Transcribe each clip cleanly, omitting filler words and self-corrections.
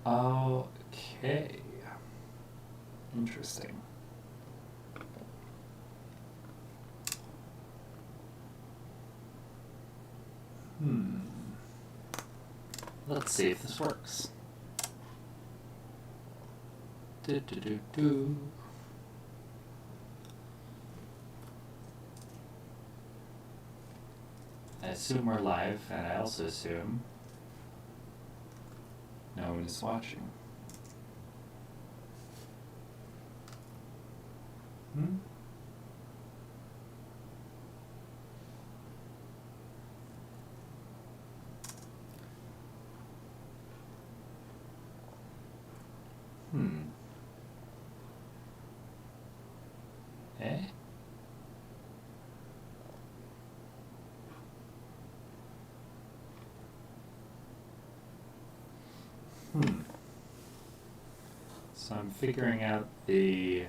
Okay. Interesting. Let's see if this works. Do. I assume we're live, and I also assume no one is watching. Eh? So I'm figuring out the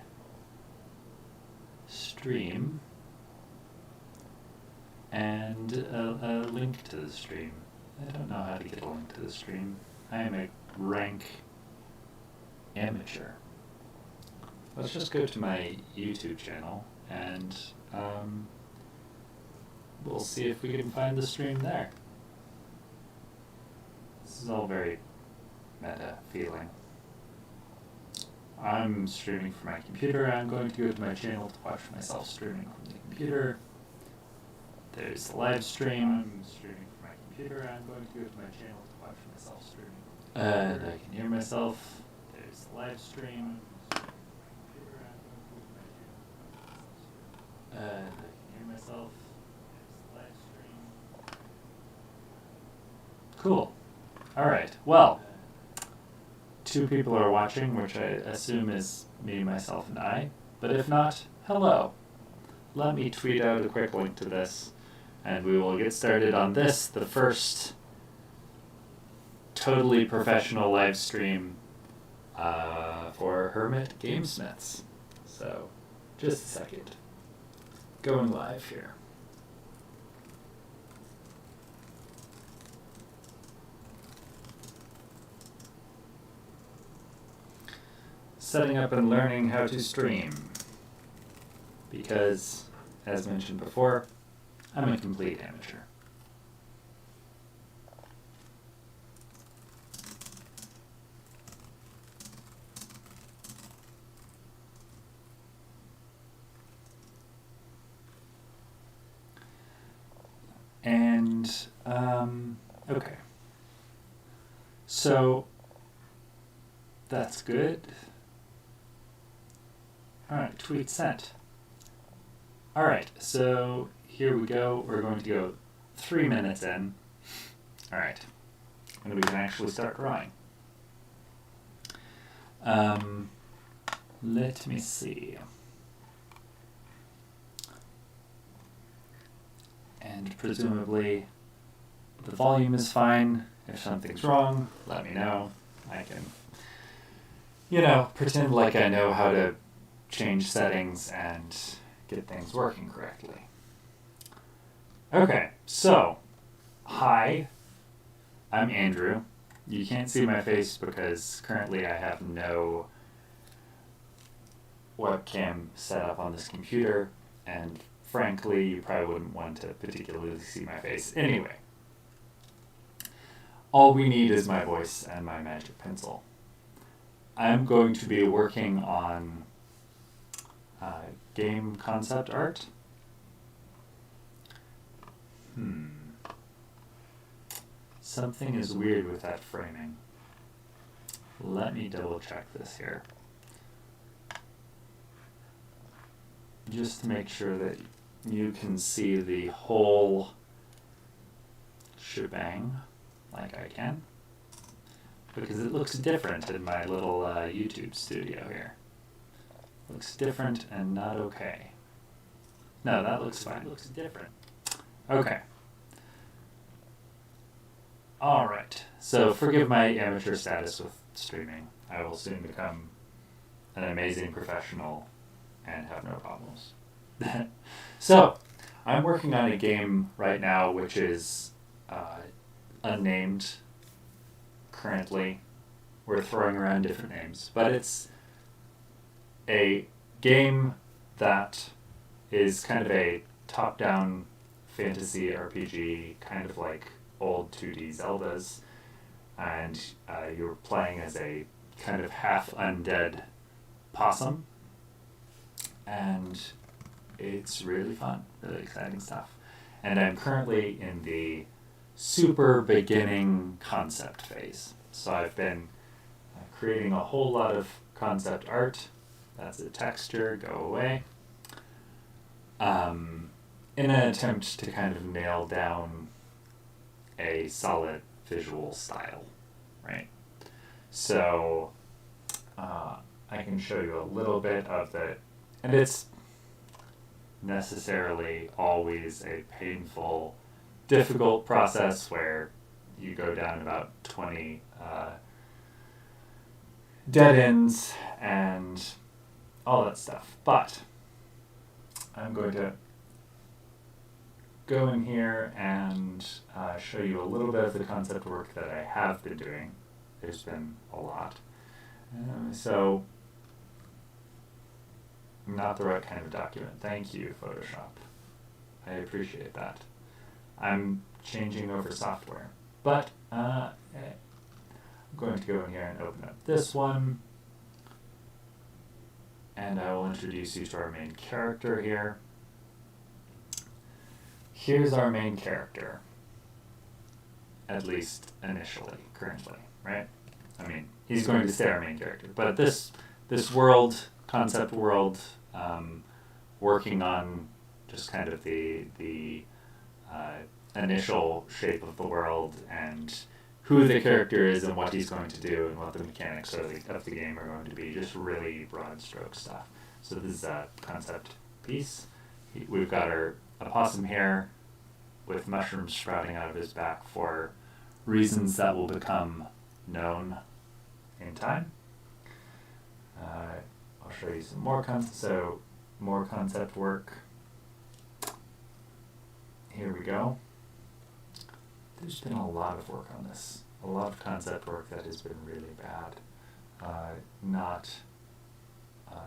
stream and a link to the stream. I don't know how to get a link to the stream. I am a rank amateur. Let's just go to my YouTube channel and we'll see if we can find the stream there. This is all very meta feeling. I'm streaming from my computer. I'm going to go to my channel to watch myself streaming from the computer. There's the live stream. I'm streaming from my computer. I'm going to go to my channel to watch myself streaming. And I can hear myself. There's the live stream. And I can hear myself. There's the live stream. Cool. All right. Well, 2 people are watching, which I assume is me, myself, and I. But if not, hello. Let me tweet out a quick link to this, and we will get started on this, the first totally professional live stream for Hermit Gamesmiths. So, just a second. Going live here. Setting up and learning how to stream. Because, as mentioned before, I'm a complete amateur. And, okay. So, that's good. Alright, tweet sent. Alright, so here we go. We're going to go 3 minutes in. Alright. And we can actually start drawing. Let me see. And presumably the volume is fine. If something's wrong, let me know. I can, pretend like I know how to change settings and get things working correctly. Okay, so, hi, I'm Andrew. You can't see my face because currently I have no webcam set up on this computer, and frankly, you probably wouldn't want to particularly see my face anyway. All we need is my voice and my magic pencil. I'm going to be working on game concept art. Something is weird with that framing. Let me double check this here. Just to make sure that you can see the whole shebang like I can. Because it looks different in my little YouTube studio here. Looks different and not okay. No, that looks fine. It looks different. Okay. Alright. So forgive my amateur status with streaming. I will soon become an amazing professional and have no problems. So, I'm working on a game right now which is unnamed currently. we're throwing around different names, but it's a game that is kind of a top-down fantasy RPG, kind of like old 2D Zeldas, and you're playing as a kind of half undead possum, and it's really fun, really exciting stuff. And I'm currently in the super beginning concept phase. So I've been creating a whole lot of concept art. That's a texture, go away. In an attempt to kind of nail down a solid visual style, right? So I can show you a little bit of the, and it's necessarily always a painful, difficult process where you go down about 20 dead ends and all that stuff. But I'm going to go in here and show you a little bit of the concept work that I have been doing. There's been a lot. So I'm not the right kind of document. Thank you, Photoshop. I appreciate that. I'm changing over software. But I'm going to go in here and open up this one. And I will introduce you to our main character here. Here's our main character. At least initially, currently, right? I mean, he's going to stay our main character. But this world, concept world, working on just kind of the initial shape of the world and who the character is and what he's going to do and what the mechanics of the game are going to be, just really broad stroke stuff. So this is a concept piece. We've got our opossum here with mushrooms sprouting out of his back for reasons that will become known in time. I'll show you some more concept work. Here we go. There's been a lot of work on this. A lot of concept work that has been really bad. Not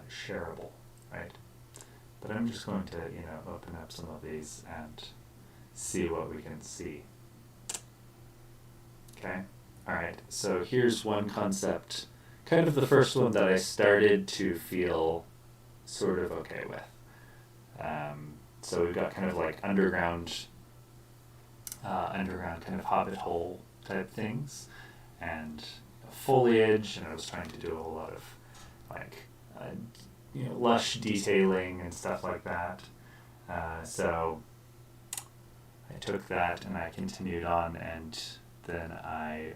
shareable, right? But I'm just going to, open up some of these and see what we can see. Okay? Alright, so here's one concept, kind of the first one that I started to feel sort of okay with. So we've got kind of like underground kind of hobbit hole type things, and foliage, and I was trying to do a whole lot of like lush detailing and stuff like that. So I took that and I continued on, and then I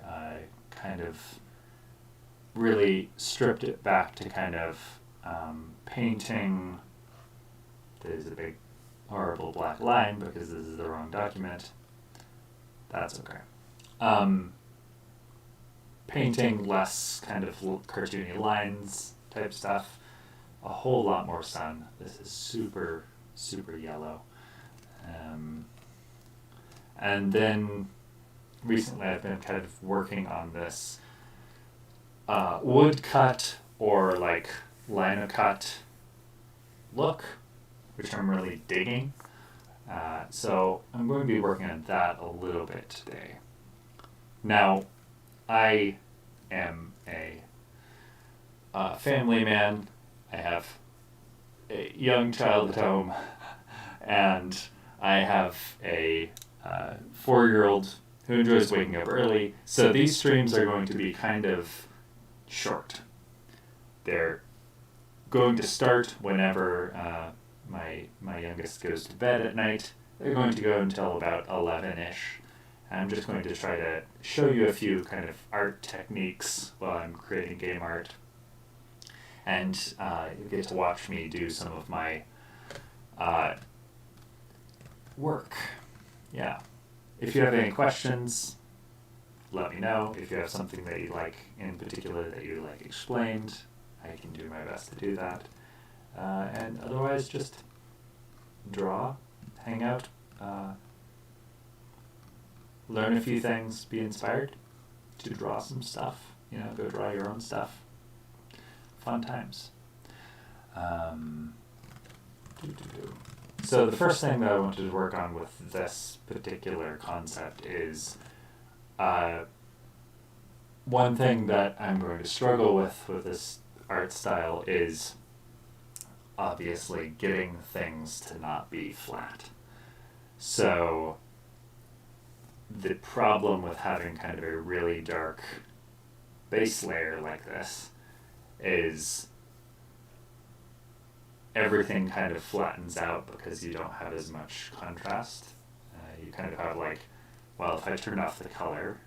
kind of really stripped it back to kind of painting. There's a big horrible black line because this is the wrong document. That's okay. Painting less kind of cartoony lines type stuff. A whole lot more sun. This is super, super yellow. And then recently I've been kind of working on this woodcut or like linocut look, which I'm really digging. So I'm going to be working on that a little bit today. Now, I am a family man. I have a young child at home, and I have a 4-year-old who enjoys waking up early. So these streams are going to be kind of short. They're going to start whenever my youngest goes to bed at night. They're going to go until about 11-ish. I'm just going to try to show you a few kind of art techniques while I'm creating game art. And you get to watch me do some of my work. Yeah. If you have any questions, let me know. If you have something that you like in particular that you like explained, I can do my best to do that. And otherwise, just draw, hang out, learn a few things, be inspired to draw some stuff, go draw your own stuff. Fun times. So the first thing that I wanted to work on with this particular concept is one thing that I'm going to struggle with this art style is obviously getting things to not be flat. So the problem with having kind of a really dark base layer like this is everything kind of flattens out because you don't have as much contrast. You kind of have like, well, if I turn off the color,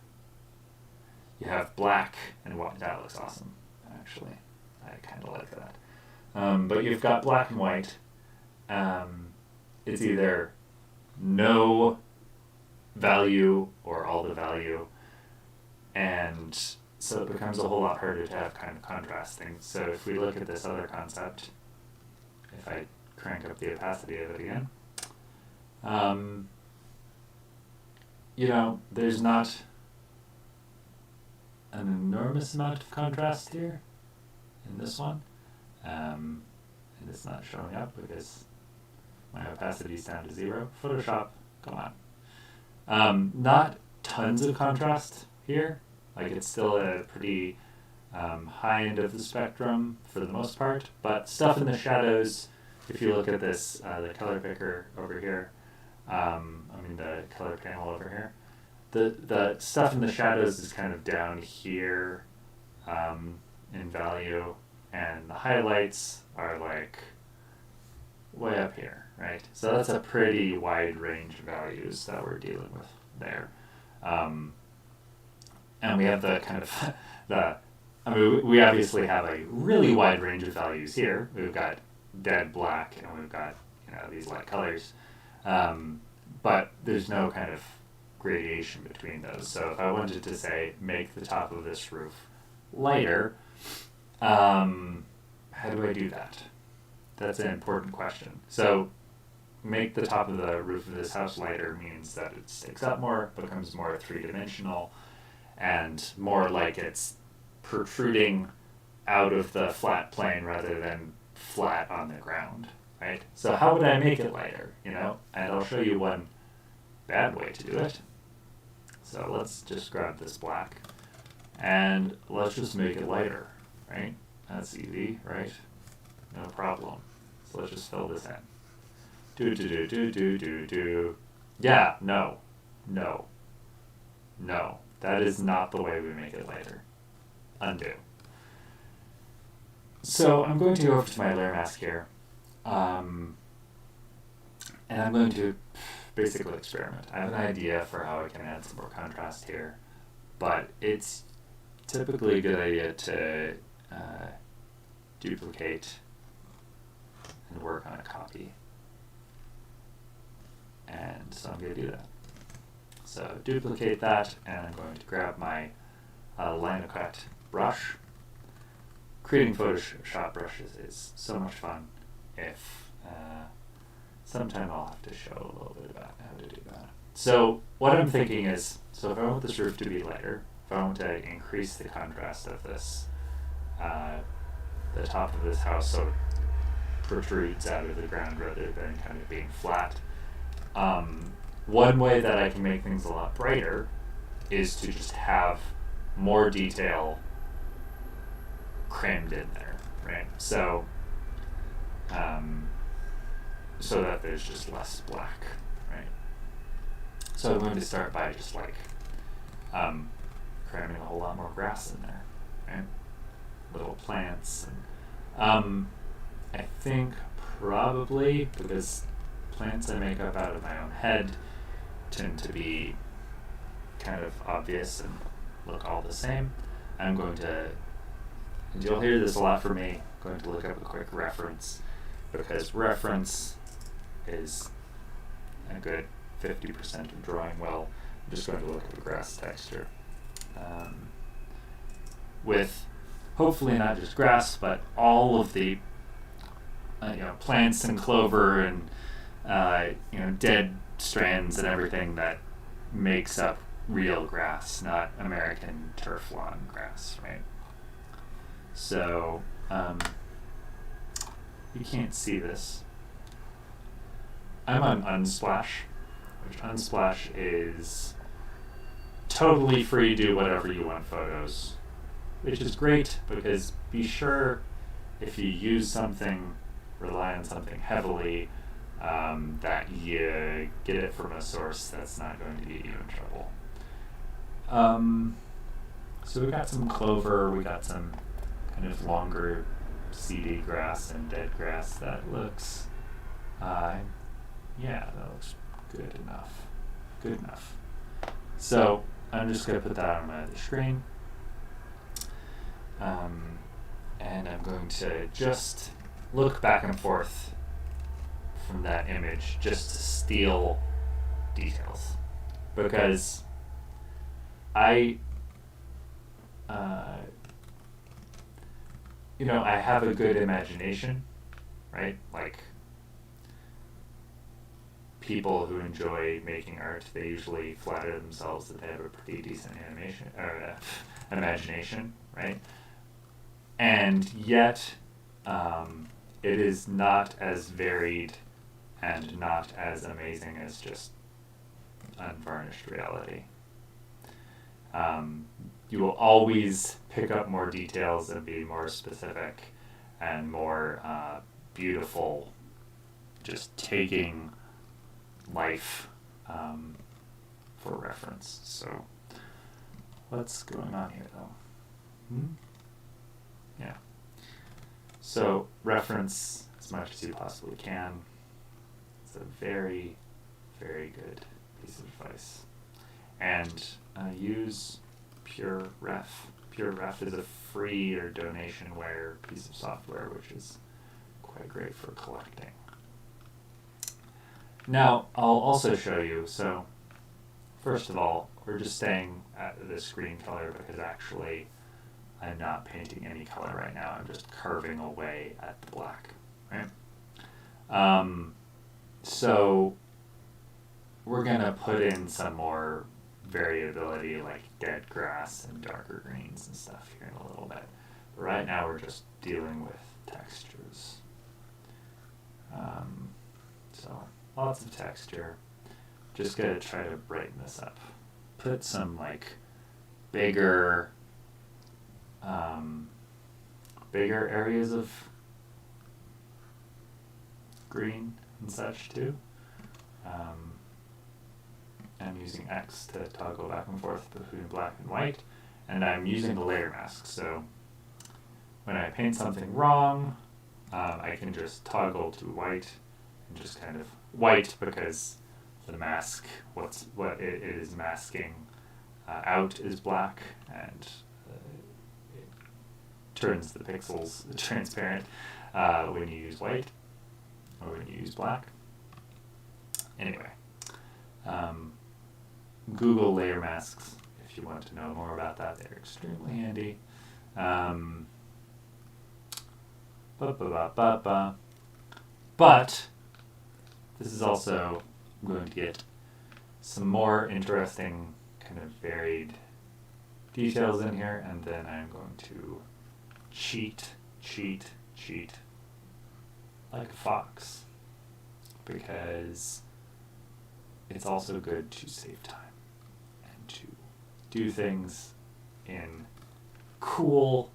you have black and white. That looks awesome, actually. I kind of like that. But you've got black and white. It's either no value or all the value. And so it becomes a whole lot harder to have kind of contrasting. So if we look at this other concept, if I crank up the opacity of it again, there's not an enormous amount of contrast here in this one. And it's not showing up because my opacity is down to 0. Photoshop, come on. Not tons of contrast here. Like, it's still a pretty high end of the spectrum for the most part, but stuff in the shadows, if you look at this, the color picker over here, the color panel over here, the stuff in the shadows is kind of down here in value, and the highlights are like way up here, right? So that's a pretty wide range of values that we're dealing with there. And we have the kind of, we obviously have a really wide range of values here. We've got dead black and we've got, these light colors. But there's no kind of gradation between those. So if I wanted to say, make the top of this roof lighter, how do I do that? That's an important question. So make the top of the roof of this house lighter means that it sticks up more, becomes more three-dimensional, and more like it's protruding out of the flat plane rather than flat on the ground, right? So how would I make it lighter, And I'll show you one bad way to do it. So let's just grab this black, and let's just make it lighter, right? That's easy, right? No problem. So let's just fill this in. Yeah, no. That is not the way we make it lighter. Undo. So I'm going to go over to my layer mask here, and I'm going to basically experiment. I have an idea for how I can add some more contrast here, but it's typically a good idea to duplicate and work on a copy. And so I'm going to do that. So duplicate that, and I'm going to grab my Linocut brush. Creating Photoshop brushes is so much fun. If sometime I'll have to show a little bit about how to do that. So what I'm thinking is, so if I want this roof to be lighter, if I want to increase the contrast of this, the top of this house so it protrudes out of the ground rather than kind of being flat. One way that I can make things a lot brighter is to just have more detail crammed in there, right? So, so that there's just less black, right? So I'm going to start by just cramming a whole lot more grass in there, right? Little plants, and I think probably because plants I make up out of my own head tend to be kind of obvious and look all the same. I'm going to, and you'll hear this a lot from me, I'm going to look up a quick reference, because reference is a good 50% of drawing well. I'm just going to look at the grass texture. With hopefully not just grass, but all of the plants and clover and dead strands and everything that makes up real grass, not American turf lawn grass, right? So, you can't see this. I'm on Unsplash, which Unsplash is totally free to do whatever you want photos, which is great because be sure if you use something, rely on something heavily, that you get it from a source that's not going to get you in trouble. So we got some clover, we got some kind of longer seedy grass and dead grass. That looks, that looks good enough. Good enough. So I'm just going to put that on my other screen. And I'm going to just look back and forth from that image just to steal details. Because I have a good imagination, right? Like, people who enjoy making art, they usually flatter themselves that they have a pretty decent imagination, right? And yet, it is not as varied and not as amazing as just unvarnished reality. You will always pick up more details and be more specific and more beautiful, just taking life for reference. So, what's going on here, though? Yeah. So, reference as much as you possibly can. It's a very, very good piece of advice. And use PureRef. PureRef is a free or donation-ware piece of software, which is quite great for collecting. Now, I'll also show you, so first of all, we're just staying at the screen color because actually I'm not painting any color right now. I'm just carving away at the black, right? So we're going to put in some more variability like dead grass and darker greens and stuff here in a little bit. But right now we're just dealing with textures. So lots of texture. Just going to try to brighten this up. Put some like bigger areas of green and such too. I'm using X to toggle back and forth between black and white, and I'm using the layer mask. So when I paint something wrong, I can just toggle to white and just kind of white because the mask, what it is masking out is black, and it turns the pixels transparent when you use white or when you use black. Anyway, Google layer masks if you want to know more about that. They're extremely handy. But this is also going to get some more interesting kind of varied details in here, and then I'm going to cheat like a fox, because it's also good to save time and to do things in cool,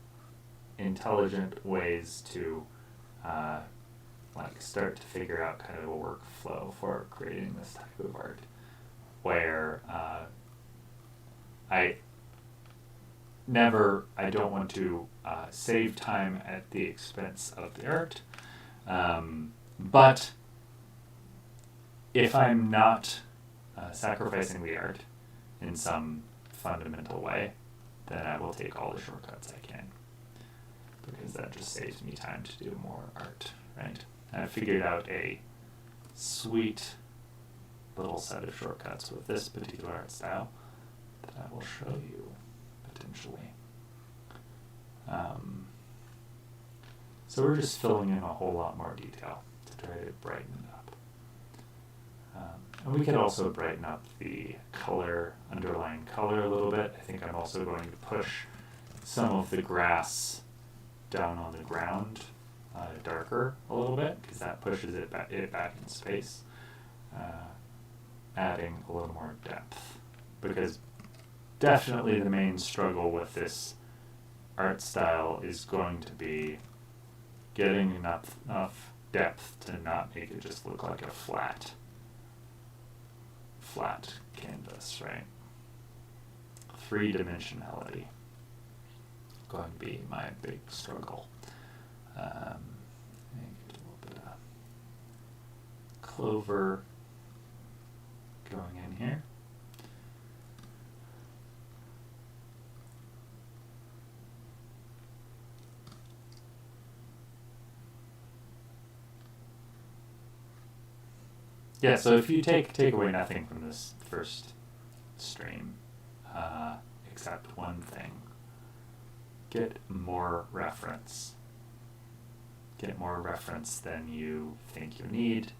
intelligent ways to start to figure out kind of a workflow for creating this type of art, where I don't want to save time at the expense of the art, but if I'm not sacrificing the art in some fundamental way, then I will take all the shortcuts I can, because that just saves me time to do more art, right? And I figured out a sweet little set of shortcuts with this particular art style that I will show you potentially. So we're just filling in a whole lot more detail to try to brighten it up. And we could also brighten up the color, underlying color a little bit. I think I'm also going to push some of the grass down on the ground darker a little bit, because that pushes it back in space, adding a little more depth. Because definitely the main struggle with this art style is going to be getting enough depth to not make it just look like a flat canvas, right? Three-dimensionality going to be my big struggle. Get a little bit of clover going in here. Yeah, so if you take away nothing from this first stream, except one thing, get more reference. Get more reference than you think you need.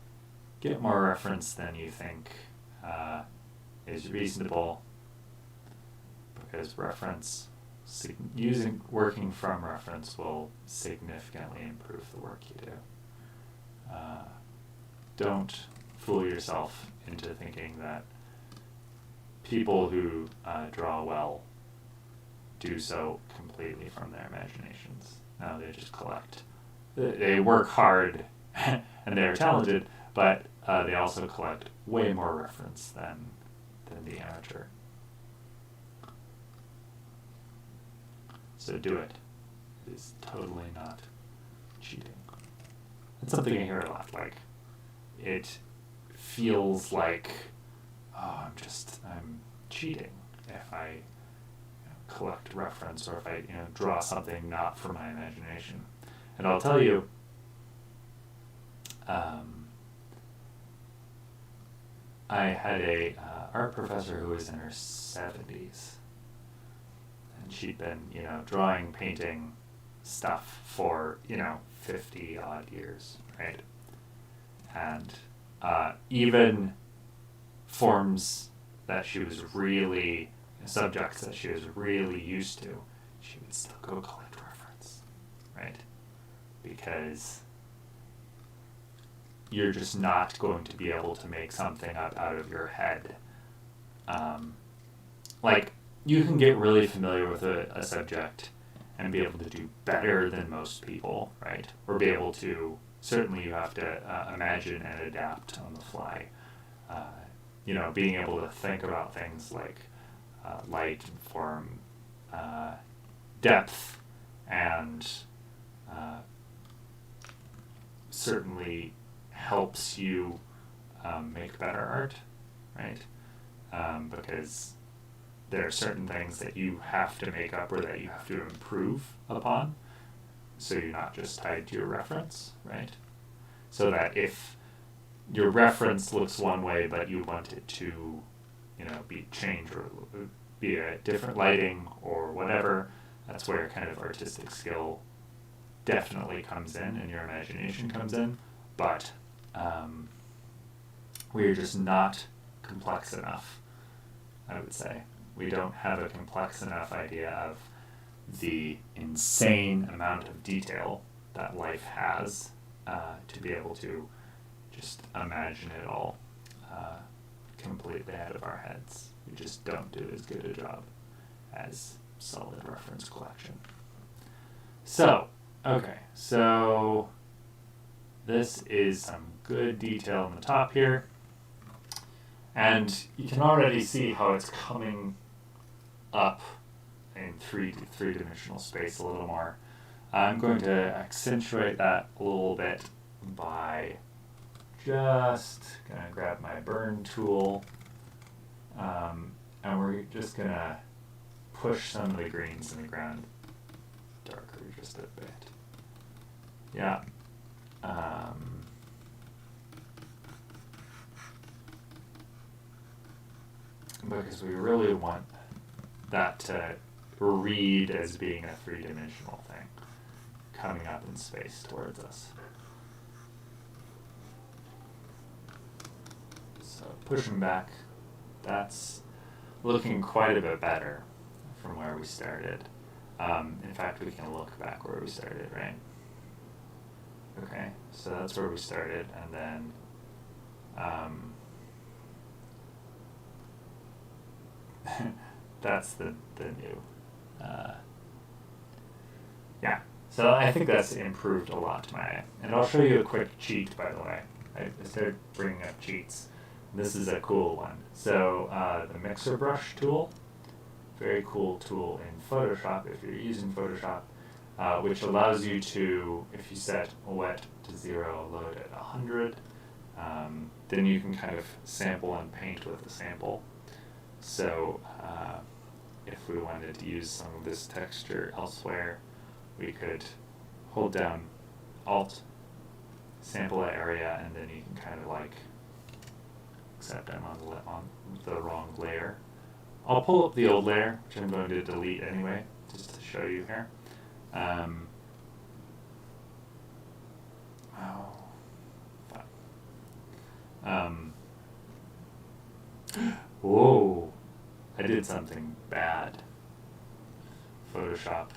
Get more reference than you think is reasonable, because working from reference will significantly improve the work you do. Don't fool yourself into thinking that people who draw well do so completely from their imaginations. No, they just collect. They work hard and they're talented, but they also collect way more reference than the amateur. So do it. It is totally not cheating. It's something I hear a lot. Like, it feels like, oh, I'm cheating if I collect reference, or if I draw something not from my imagination. And I'll tell you, I had a art professor who was in her 70s, and she'd been drawing, painting stuff for 50 odd years, right? And even forms that she was really, subjects that she was really used to, she would still go collect reference, right? Because you're just not going to be able to make something up out of your head. Like, you can get really familiar with a subject and be able to do better than most people, right? Or be able to, certainly you have to imagine and adapt on the fly. Being able to think about things like light and form, depth, and certainly helps you make better art, right? Because there are certain things that you have to make up or that you have to improve upon, so you're not just tied to your reference, right? So that if your reference looks one way but you want it to be changed or be a different lighting or whatever, that's where kind of artistic skill definitely comes in and your imagination comes in. But we're just not complex enough, I would say. We don't have a complex enough idea of the insane amount of detail that life has to be able to just imagine it all completely out of our heads. We just don't do as good a job as solid reference collection. So, okay, so this is some good detail on the top here. And you can already see how it's coming up in three-dimensional space a little more. I'm going to accentuate that a little bit by just going to grab my burn tool, and we're just going to push some of the greens in the ground darker just a bit. Yeah. Because we really want that to read as being a three-dimensional thing coming up in space towards us. So pushing back, that's looking quite a bit better from where we started. In fact, we can look back where we started, right? Okay, so that's where we started, and then that's the new. Yeah, so I think that's improved a lot to my eye. And I'll show you a quick cheat, by the way. I started bringing up cheats. This is a cool one. So the mixer brush tool, very cool tool in Photoshop if you're using Photoshop, which allows you to, if you set wet to 0, load at 100, then you can kind of sample and paint with the sample. So if we wanted to use some of this texture elsewhere, we could hold down Alt, sample that area, and then you can kind of like, except I'm on the wrong layer. I'll pull up the old layer, which I'm going to delete anyway, just to show you here. Whoa, I did something bad. Photoshop.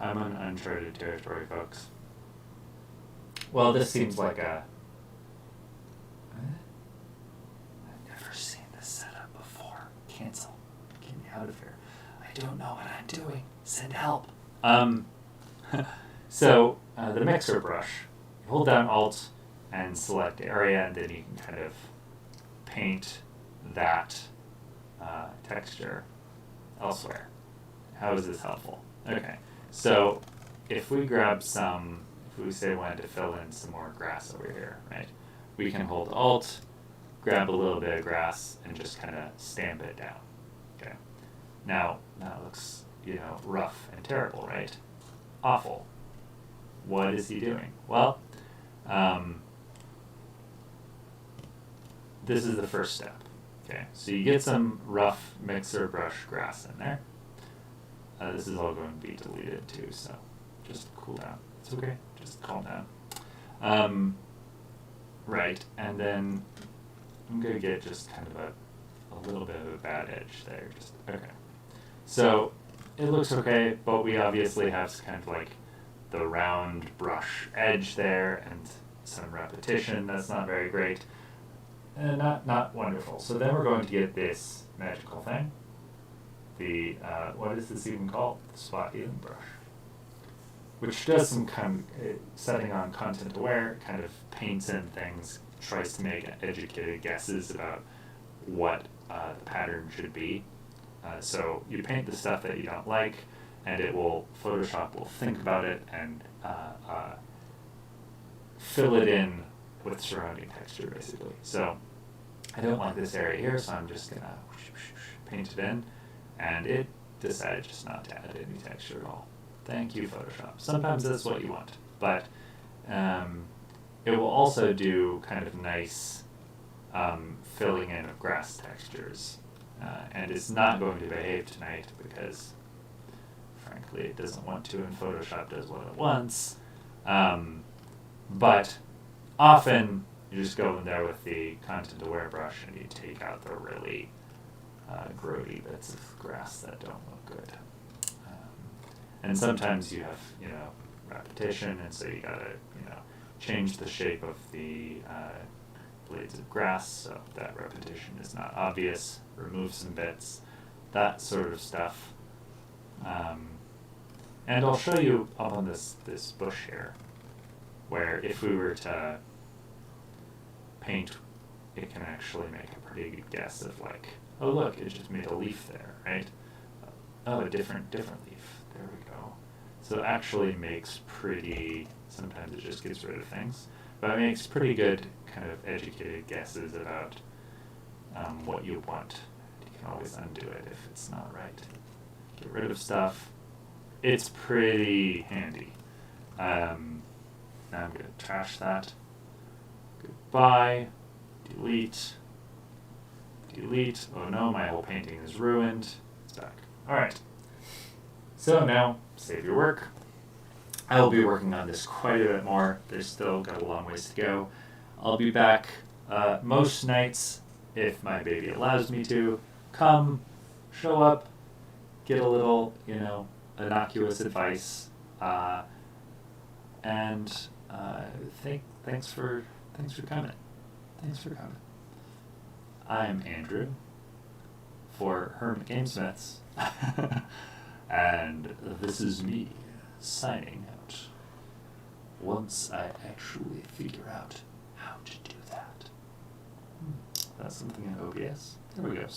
I'm on uncharted territory, folks. Well, this seems like a... I've never seen this setup before. Cancel. Get me out of here. I don't know what I'm doing. Send help. So, the mixer brush. You hold down Alt and select area, and then you can kind of paint that texture elsewhere. How is this helpful? Okay, so if we grab some, if we say we wanted to fill in some more grass over here, right? We can hold Alt, grab a little bit of grass, and just kind of stamp it down. Okay, now that looks, rough and terrible, right? Awful. What is he doing? Well, this is the first step. Okay, so you get some rough mixer brush grass in there. This is all going to be deleted too, so just cool down. It's okay, just calm down. Right, and then I'm going to get just kind of a little bit of a bad edge there. Just okay. So it looks okay, but we obviously have kind of like the round brush edge there and some repetition. That's not very great. And not wonderful. So then we're going to get this magical thing. The, what is this even called? The spot healing brush. Which does some kind of setting on content aware, kind of paints in things, tries to make educated guesses about what the pattern should be. So you paint the stuff that you don't like, and Photoshop will think about it and fill it in with surrounding texture, basically. So I don't like this area here, so I'm just gonna paint it in, and it decided just not to add any texture at all. Thank you, Photoshop. Sometimes that's what you want, but it will also do kind of nice filling in of grass textures, and it's not going to behave tonight because, frankly, it doesn't want to, and Photoshop does what it wants. But often you just go in there with the content aware brush and you take out the really grody bits of grass that don't look good. And sometimes you have, repetition, and so you gotta, change the shape of the blades of grass so that repetition is not obvious, remove some bits, that sort of stuff. And I'll show you up on this bush here, where if we were to paint, it can actually make a pretty good guess of like, oh look, it just made a leaf there, right? Oh, a different leaf. There we go. So it actually makes sometimes it just gets rid of things, but it makes pretty good kind of educated guesses about what you want. You can always undo it if it's not right. Get rid of stuff. It's pretty handy. Now I'm going to trash that. Goodbye. Delete. Oh no, my whole painting is ruined. It's back. Alright. So now, save your work. I will be working on this quite a bit more. There's still got a long ways to go. I'll be back most nights if my baby allows me to. Come, show up, get a little, innocuous advice, and thanks for coming. Thanks for coming. I'm Andrew for Hermit Gamesmiths, and this is me signing out. Once I actually figure out how to do that. That's something in OBS. There we go. Stop.